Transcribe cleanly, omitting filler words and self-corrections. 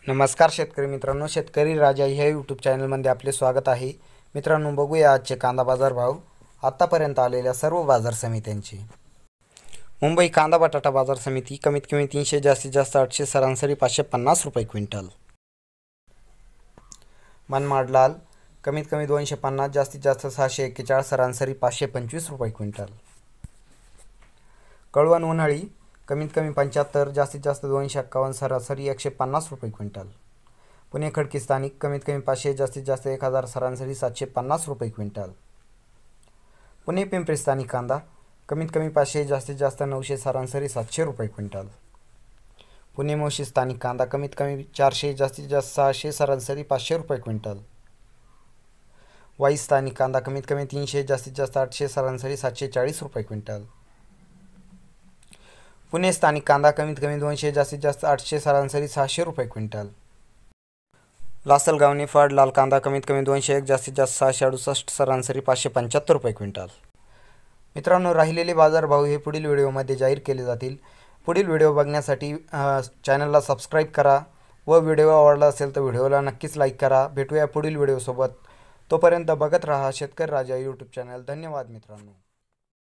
नमस्कार शेतकरी मित्रांनो, शेतकरी राजा ह्या यूट्यूब चॅनलमध्ये आपले स्वागत आहे। मित्रांनो, बघूया आजचे कांदा बाजार भाव, आतापर्यंत आलेल्या सर्व बाजार समित्यांचे। मुंबई कांदा बटाटा बाजार समिती कमीत कमी 300, जास्तीत जास्त 800, सरासरी 550 रुपये क्विंटल। मनमाड लाल कमीत कमी 250, जास्तीत जास्त 641, सरासरी 525 रुपये क्विंटल। कळवण उन्हाळी कमीत कमी 75, जास्तीत जास्त 251, सरासरी 150 रुपये क्विंटल। पुणे खडकी स्थानिक कमीत कमी 500, जास्तीत जास्त 1000, सरासरी 750 रुपये क्विंटल। पुणे पिंपरी स्थानिक कांदा कमीत कमी 500, जास्तीत जास्त 900, सरासरी 700 रुपये क्विंटल। पुणे मोशी स्थानिक कांदा कमीत कमी 400, जास्तीत जास्त 600, सरासरी 500 रुपये क्विंटल। वाई स्थानिक कांदा कमीत कमी 300, जास्तीत जास्त 800, सरासरी 740 रुपये क्विंटल। पुणे स्थानिक कांदा कमीत कमी 200, जास्तीत जास्त 800, सरासरी 600 रुपये क्विंटल। लासलगाव निफाड लाल कांदा कमीत कमी 201, जास्तीत जास्त 668, सरासरी 575 रुपये क्विंटल। मित्रांनो, राहिलेले बाजारभाव हे पुढील व्हिडिओमध्ये जाहीर केले जातील। पुढील व्हिडिओ बघण्यासाठी चॅनलला सबस्क्राईब करा व व्हिडिओ आवडला असेल तर व्हिडिओला नक्कीच लाईक करा। भेटूया पुढील व्हिडिओसोबत, तोपर्यंत बघत रहा शेतकरी राजा यूट्यूब चॅनल। धन्यवाद मित्रांनो।